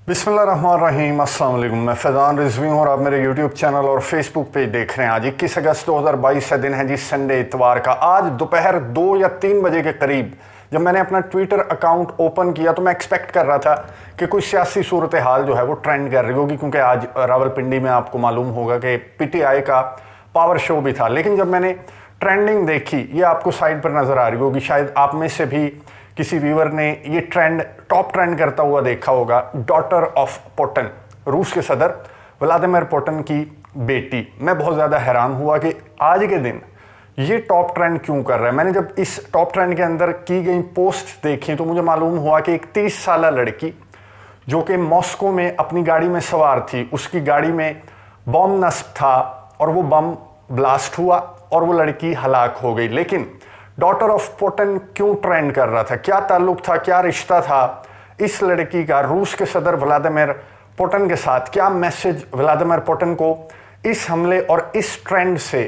बिस्मिल्लाहिर्रहमानिर्रहीम, अस्सलाम वालेकुम। मैं फैज़ान रिजवी हूँ और आप मेरे यूट्यूब चैनल और फेसबुक पेज देख रहे हैं। आज 21 अगस्त 2022 का दिन है जी, संडे, इतवार का। आज दोपहर 2 या 3 बजे के करीब जब मैंने अपना ट्विटर अकाउंट ओपन किया तो मैं एक्सपेक्ट कर रहा था कि कोई सियासी सूरत हाल जो है वो ट्रेंड कर रही होगी, क्योंकि आज रावलपिंडी में आपको मालूम होगा कि पीटीआई का पावर शो भी था। लेकिन जब मैंने ट्रेंडिंग देखी, ये आपको साइड पर नज़र आ रही होगी, शायद आप में से भी किसी व्यूअर ने ये ट्रेंड टॉप ट्रेंड करता हुआ देखा होगा। डॉटर ऑफ पुतिन, रूस के सदर व्लादिमीर पुतिन की बेटी। मैं बहुत ज़्यादा हैरान हुआ कि आज के दिन ये टॉप ट्रेंड क्यों कर रहा है। मैंने जब इस टॉप ट्रेंड के अंदर की गई पोस्ट देखी तो मुझे मालूम हुआ कि एक 30 साल लड़की जो कि मॉस्को में अपनी गाड़ी में सवार थी, उसकी गाड़ी में बम नस्ब था और वो बम ब्लास्ट हुआ और वो लड़की हलाक हो गई। लेकिन डॉटर ऑफ पुतिन क्यों ट्रेंड कर रहा था? क्या ताल्लुक था, क्या रिश्ता था इस लड़की का रूस के सदर व्लादिमीर पुतिन के साथ? क्या मैसेज व्लादिमीर पुतिन को इस हमले और इस ट्रेंड से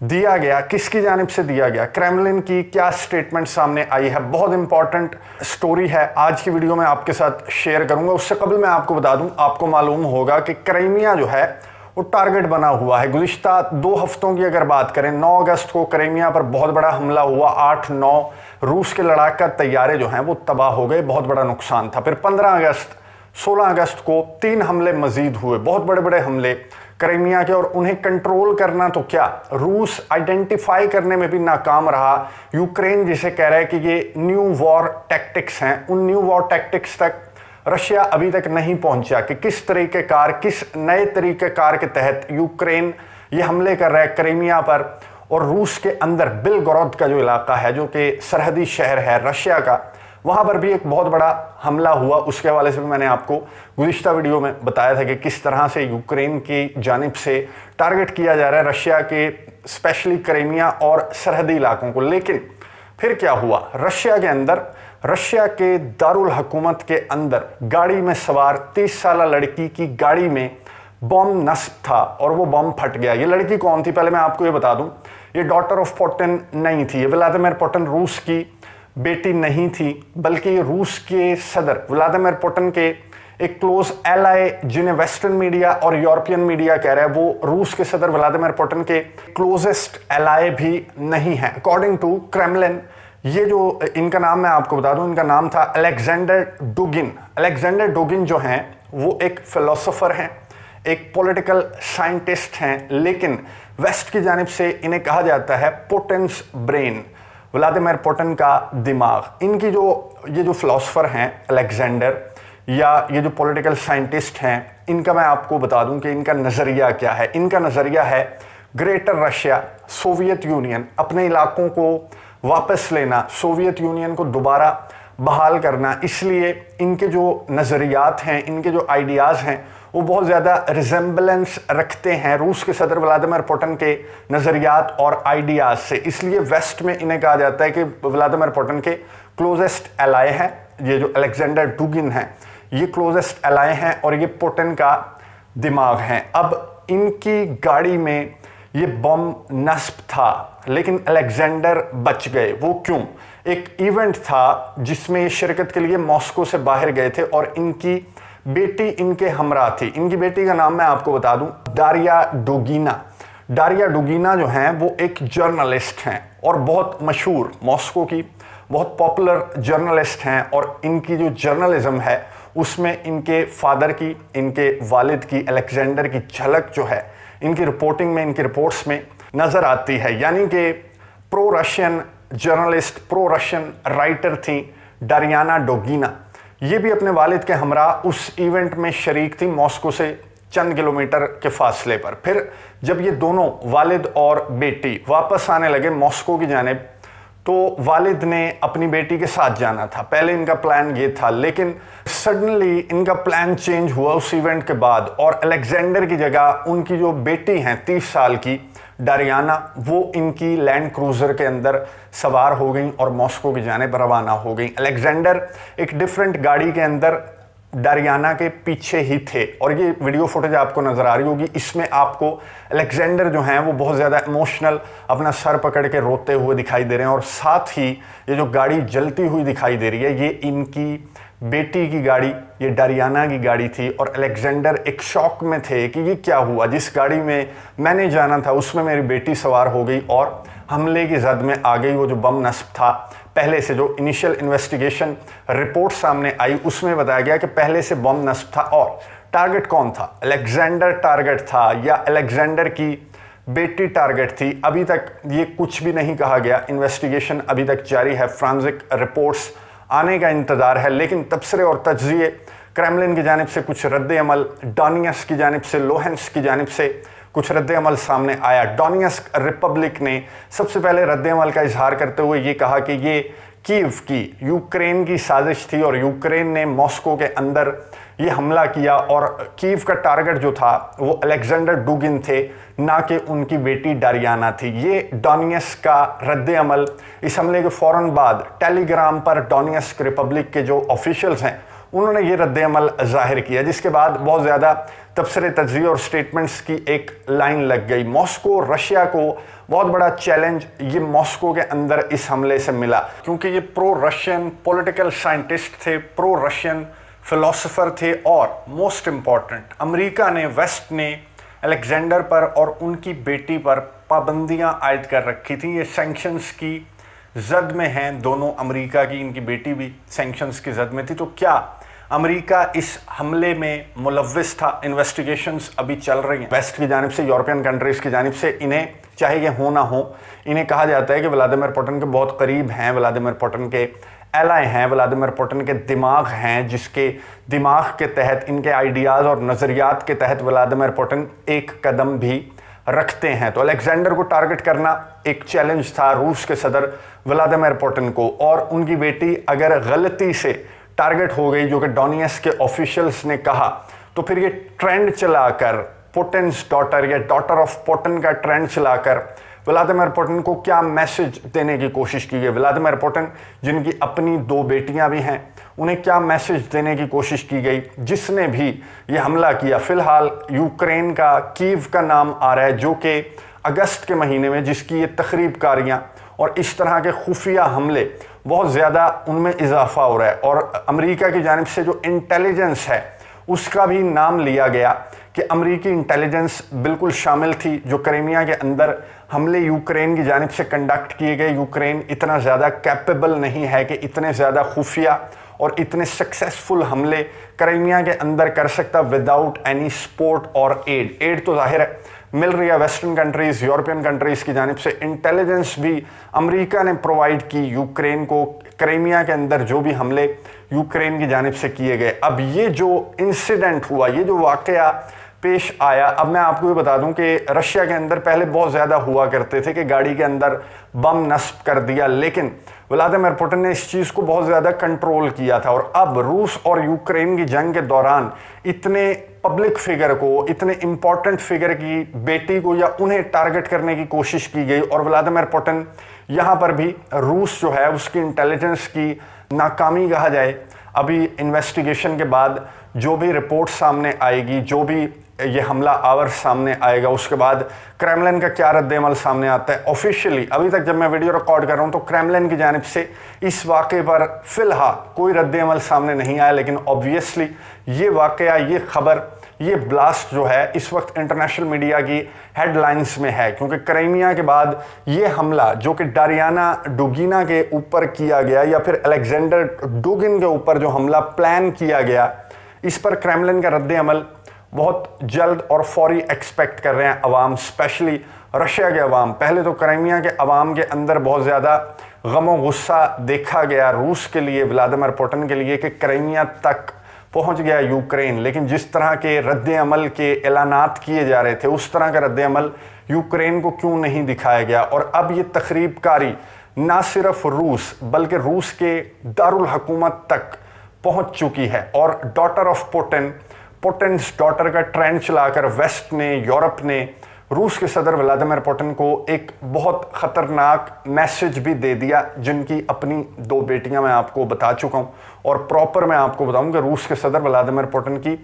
दिया गया, किसकी जानिब से दिया गया? क्रेमलिन की क्या स्टेटमेंट सामने आई है? बहुत इंपॉर्टेंट स्टोरी है, आज की वीडियो में आपके साथ शेयर करूंगा। उससे कबल मैं आपको बता दूं, आपको मालूम होगा कि क्राइमिया जो है वो टारगेट बना हुआ है। गुज़िश्ता 2 हफ्तों की अगर बात करें, 9 अगस्त को क्राइमिया पर बहुत बड़ा हमला हुआ, 8-9 रूस के लड़ाका तैयारे जो हैं वो तबाह हो गए, बहुत बड़ा नुकसान था। फिर 15 अगस्त 16 अगस्त को 3 हमले मजीद हुए, बहुत बड़े बड़े हमले क्राइमिया के, और उन्हें कंट्रोल करना तो क्या, रूस आइडेंटिफाई करने में भी नाकाम रहा। यूक्रेन जिसे कह रहा है कि ये न्यू वॉर टैक्टिक्स हैं, उन न्यू वॉर टैक्टिक्स तक रशिया अभी तक नहीं पहुंचा कि किस तरीक़ेकार, किस नए तरीक़ेकार के तहत यूक्रेन ये हमले कर रहा है क्राइमिया पर। और रूस के अंदर बिलगोरोद का जो इलाका है, जो कि सरहदी शहर है रशिया का, वहाँ पर भी एक बहुत बड़ा हमला हुआ। उसके हवाले से भी मैंने आपको गुज़िश्ता वीडियो में बताया था कि किस तरह से यूक्रेन की जानिब से टारगेट किया जा रहा है रशिया के स्पेशली क्राइमिया और सरहदी इलाकों को। लेकिन फिर क्या हुआ? रशिया के अंदर, रशिया के दारुल हुकूमत के अंदर गाड़ी में सवार 30 साल लड़की की गाड़ी में बम नस्ब था और वो बम फट गया। ये लड़की कौन थी? पहले मैं आपको ये बता दूं, ये डॉटर ऑफ पुतिन नहीं थी। ये व्लादिमीर पुतिन रूस की बेटी नहीं थी, बल्कि रूस के सदर व्लादिमीर पुतिन के एक क्लोज एलाई, जिन्हें वेस्टर्न मीडिया और यूरोपियन मीडिया कह रहा है, वो रूस के सदर व्लादिमीर पुतिन के क्लोजेस्ट एलाई भी नहीं है अकॉर्डिंग टू क्रेमलिन। ये जो इनका नाम मैं आपको बता दूं, इनका नाम था अलेक्जेंडर डुगिन। अलेक्जेंडर डुगिन जो हैं वो एक फिलोसोफर हैं, एक पॉलिटिकल साइंटिस्ट हैं, लेकिन वेस्ट की जानिब से इन्हें कहा जाता है पुतिन्स ब्रेन, व्लादिमीर पुतिन का दिमाग। इनकी ये जो फिलोसोफर हैं अलेक्जेंडर, या ये जो पॉलिटिकल साइंटिस्ट हैं, इनका मैं आपको बता दूं कि इनका नज़रिया क्या है। इनका नज़रिया है ग्रेटर रशिया, सोवियत यूनियन, अपने इलाकों को वापस लेना, सोवियत यूनियन को दोबारा बहाल करना। इसलिए इनके जो नज़रियात हैं, इनके जो आइडियाज़ हैं, वो बहुत ज़्यादा रिजेंबलेंस रखते हैं रूस के सदर व्लादिमीर पुतिन के नज़रियात और आइडियाज़ से। इसलिए वेस्ट में इन्हें कहा जाता है कि व्लादिमीर पुतिन के क्लोजेस्ट एलाय हैं। ये जो अलेक्जेंडर डुगिन हैं, ये क्लोजेस्ट एलाय हैं और ये पुतिन का दिमाग हैं। अब इनकी गाड़ी में ये बम नस्ब था, लेकिन अलेक्जेंडर बच गए। वो क्यों? एक इवेंट था जिसमें ये शिरकत के लिए मॉस्को से बाहर गए थे और इनकी बेटी इनके हमरा थी। इनकी बेटी का नाम मैं आपको बता दूं, दारिया डुगिना। दारिया डुगिना जो हैं वो एक जर्नलिस्ट हैं और बहुत मशहूर, मॉस्को की बहुत पॉपुलर जर्नलिस्ट हैं। और इनकी जो जर्नलिज्म है उसमें इनके फादर की, इनके वालिद की, अलेक्जेंडर की झलक जो है इनकी रिपोर्टिंग में, इनकी रिपोर्ट्स में नज़र आती है। यानी कि pro Russian journalist, pro Russian writer थी डारियाना डोगीना। ये भी अपने वालिद के हमरा उस इवेंट में शरीक थी, मॉस्को से चंद किलोमीटर के फासले पर। फिर जब ये दोनों, वालिद और बेटी, वापस आने लगे मॉस्को की जानिब, तो वालिद ने अपनी बेटी के साथ जाना था। पहले इनका प्लान ये था, लेकिन सडनली इनका प्लान चेंज हुआ उस इवेंट के बाद, और अलेक्जेंडर की जगह उनकी जो बेटी हैं 30 साल की डारियाना, वो इनकी लैंड क्रूज़र के अंदर सवार हो गई और मॉस्को की जानिब रवाना हो गई। अलेक्जेंडर एक डिफरेंट गाड़ी के अंदर डारियाना के पीछे ही थे, और ये वीडियो फुटेज आपको नज़र आ रही होगी। इसमें आपको अलेक्जेंडर जो हैं वो बहुत ज़्यादा इमोशनल, अपना सर पकड़ के रोते हुए दिखाई दे रहे हैं, और साथ ही ये जो गाड़ी जलती हुई दिखाई दे रही है, ये इनकी बेटी की गाड़ी, ये डारियाना की गाड़ी थी और अलेक्जेंडर एक शॉक में थे कि ये क्या हुआ, जिस गाड़ी में मैंने जाना था उसमें मेरी बेटी सवार हो गई और हमले की जद में आ गई। वो जो बम नस्ब था, पहले से जो इनिशियल इन्वेस्टिगेशन रिपोर्ट सामने आई उसमें बताया गया कि पहले से बम नस्ब था और टारगेट कौन था, अलेक्जेंडर टारगेट था या अलेक्जेंडर की बेटी टारगेट थी। अभी तक ये कुछ भी नहीं कहा गया, इन्वेस्टिगेशन अभी तक जारी है, फ्रांसिक रिपोर्ट्स आने का इंतज़ार है। लेकिन तबसरे और तज्जिए क्रेमलिन की जानिब से कुछ रद्द अमल, डोनेट्स्क की जानिब से, लुहांस्क की जानिब से कुछ रद्द अमल सामने आया। डोनेट्स्क रिपब्लिक ने सबसे पहले रद्द अमल का इजहार करते हुए ये कहा कि ये कीव की यूक्रेन की साजिश थी और यूक्रेन ने मॉस्को के अंदर ये हमला किया और कीव का टारगेट जो था वो अलेक्जेंडर डुगिन थे, ना कि उनकी बेटी डारियाना थी। ये डोनेट्स्क का रद्द अमल। इस हमले के फ़ौरन बाद टेलीग्राम पर डोनेट्स्क रिपब्लिक के जो ऑफिशियल्स हैं उन्होंने ये रद्द अमल ज़ाहिर किया, जिसके बाद बहुत ज़्यादा तबसरे तज्ज़िये और स्टेटमेंट्स की एक लाइन लग गई। मॉस्को, रशिया को बहुत बड़ा चैलेंज ये मॉस्को के अंदर इस हमले से मिला, क्योंकि ये प्रो रशियन पॉलिटिकल साइंटिस्ट थे, प्रो रशियन फिलोसोफर थे और मोस्ट इम्पॉर्टेंट अमेरिका ने, वेस्ट ने अलेक्जेंडर पर और उनकी बेटी पर पाबंदियां आयद कर रखी थी। ये सैंक्शंस की जद में हैं दोनों, अमेरिका की, इनकी बेटी भी सैंक्शंस की जद में थी। तो क्या अमेरिका इस हमले में मुलव्विस था? इन्वेस्टिगेशंस अभी चल रही हैं वेस्ट की जानिब से, यूरोपियन कंट्रीज की जानिब से। इन्हें चाहे ये हो ना हो, इन्हें कहा जाता है कि व्लादिमीर पुतिन के बहुत करीब हैं, व्लादिमीर पुतिन के एलाय हैं, व्लादिमीर पुतिन के दिमाग हैं, जिसके दिमाग के तहत, इनके आइडियाज़ और नज़रियात के तहत व्लादिमीर पुतिन एक कदम भी रखते हैं। तो अलेक्जेंडर को टारगेट करना एक चैलेंज था रूस के सदर व्लादिमीर पुतिन को, और उनकी बेटी अगर गलती से टारगेट हो गई, जो कि डोनेट्स्क के ऑफिशियल्स ने कहा, तो फिर ये ट्रेंड चलाकर पुतिन्स डॉटर या डॉटर ऑफ पुतिन का ट्रेंड चलाकर व्लादिमीर पुतिन को क्या मैसेज देने की कोशिश की गई। व्लादिमीर पुतिन जिनकी अपनी दो बेटियां भी हैं, उन्हें क्या मैसेज देने की कोशिश की गई, जिसने भी ये हमला किया। फिलहाल यूक्रेन का कीव का नाम आ रहा है, जो कि अगस्त के महीने में, जिसकी ये तखरीबकारियां और इस तरह के खुफिया हमले बहुत ज़्यादा उनमें इजाफा हो रहा है। और अमेरिका की जानिब से जो इंटेलिजेंस है उसका भी नाम लिया गया कि अमेरिकी इंटेलिजेंस बिल्कुल शामिल थी जो क्रीमिया के अंदर हमले यूक्रेन की जानिब से कंडक्ट किए गए। यूक्रेन इतना ज़्यादा कैपेबल नहीं है कि इतने ज़्यादा खुफिया और इतने सक्सेसफुल हमले क्रीमिया के अंदर कर सकता विदाउट एनी सपोर्ट और एड तो जाहिर है मिल रही है वेस्टर्न कंट्रीज़, यूरोपियन कंट्रीज़ की जानिब से। इंटेलिजेंस भी अमेरिका ने प्रोवाइड की यूक्रेन को, क्रीमिया के अंदर जो भी हमले यूक्रेन की जानिब से किए गए। अब ये जो इंसिडेंट हुआ, ये जो वाक़या पेश आया, अब मैं आपको ये बता दूं कि रशिया के अंदर पहले बहुत ज़्यादा हुआ करते थे कि गाड़ी के अंदर बम नस्ब कर दिया, लेकिन व्लादिमीर पुतिन ने इस चीज़ को बहुत ज़्यादा कंट्रोल किया था। और अब रूस और यूक्रेन की जंग के दौरान इतने पब्लिक फिगर को, इतने इंपॉर्टेंट फिगर की बेटी को या उन्हें टारगेट करने की कोशिश की गई, और व्लादिमीर पुतिन यहाँ पर भी रूस जो है उसकी इंटेलिजेंस की नाकामी कहा जाए। अभी इन्वेस्टिगेशन के बाद जो भी रिपोर्ट सामने आएगी, जो भी ये हमला आवर सामने आएगा, उसके बाद क्रेमलिन का क्या रद्द-ए-अमल सामने आता है। ऑफिशियली अभी तक जब मैं वीडियो रिकॉर्ड कर रहा हूँ तो क्रेमलिन की जानिब से इस वाक़े पर फ़िलहाल कोई रद्द-ए-अमल सामने नहीं आया, लेकिन ऑब्वियसली ये वाक़या, ये खबर, ये ब्लास्ट जो है इस वक्त इंटरनेशनल मीडिया की हेडलाइंस में है, क्योंकि क्रीमिया के बाद ये हमला जो कि डारियाना डुगिना के ऊपर किया गया या फिर अलेक्जेंडर डुगिन के ऊपर जो हमला प्लान किया गया, इस पर क्रेमलिन का रद्द-ए-अमल बहुत जल्द और फौरी एक्सपेक्ट कर रहे हैं अवाम, स्पेशली रशिया के अवाम। पहले तो क्रीमिया के अवाम के अंदर बहुत ज़्यादा गम गुस्सा देखा गया रूस के लिए, व्लादिमीर पुतिन के लिए, कि क्रीमिया तक पहुंच गया यूक्रेन, लेकिन जिस तरह के रद्द-ए-अमल के ऐलानात किए जा रहे थे उस तरह का रद्द-ए-अमल यूक्रेन को क्यों नहीं दिखाया गया। और अब ये तखरीबकारी ना सिर्फ रूस बल्कि रूस के दारुल हुकूमत तक पहुंच चुकी है, और डॉटर ऑफ पुतिन, पुतिन्स डॉटर का ट्रेंड चलाकर वेस्ट ने, यूरोप ने रूस के सदर व्लादिमीर पुतिन को एक बहुत ख़तरनाक मैसेज भी दे दिया, जिनकी अपनी दो बेटियां मैं आपको बता चुका हूं। और प्रॉपर मैं आपको बताऊं कि रूस के सदर व्लादिमीर पुतिन की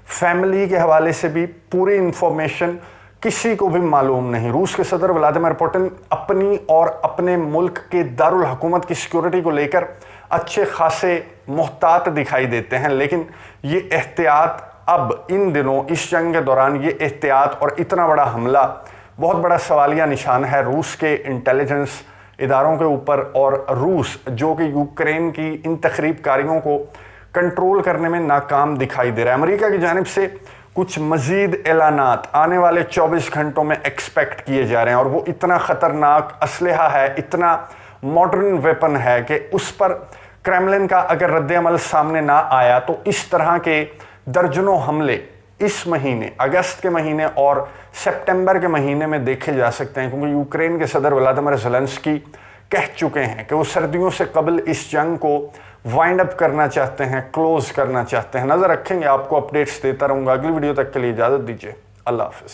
फैमिली के हवाले से भी पूरी इंफॉर्मेशन किसी को भी मालूम नहीं। रूस के सदर व्लादिमीर पुतिन अपनी और अपने मुल्क के दारुल हुकूमत की सिक्योरिटी को लेकर अच्छे खासे محتاط دکھائی دیتے ہیں، لیکن یہ احتیاط اب ان دنوں اس جنگ کے دوران یہ احتیاط اور اتنا بڑا حملہ بہت بڑا سوالیہ نشان ہے روس کے انٹیلیجنس اداروں کے اوپر، اور روس جو کہ یوکرین کی ان تخریب کاریوں کو کنٹرول کرنے میں ناکام دکھائی دے رہا ہے۔ امریکہ کی جانب سے کچھ مزید اعلانات آنے والے 24 گھنٹوں میں ایکسپیکٹ کیے جا رہے ہیں، اور وہ اتنا خطرناک اسلحہ ہے، اتنا ماڈرن ویپن ہے کہ اس پر کریملن کا اگر رد عمل سامنے نہ آیا تو اس طرح کے درجنوں حملے اس مہینے، اگست کے مہینے اور سپٹمبر کے مہینے میں دیکھے جا سکتے ہیں، کیونکہ یوکرین کے صدر ولادیمیر زیلنسکی کہہ چکے ہیں کہ وہ سردیوں سے قبل اس جنگ کو وائنڈ اپ کرنا چاہتے ہیں، کلوز کرنا چاہتے ہیں۔ نظر رکھیں گے، آپ کو اپڈیٹس دیتا رہوں گا۔ اگلی ویڈیو تک کے لیے اجازت دیجیے، اللہ حافظ۔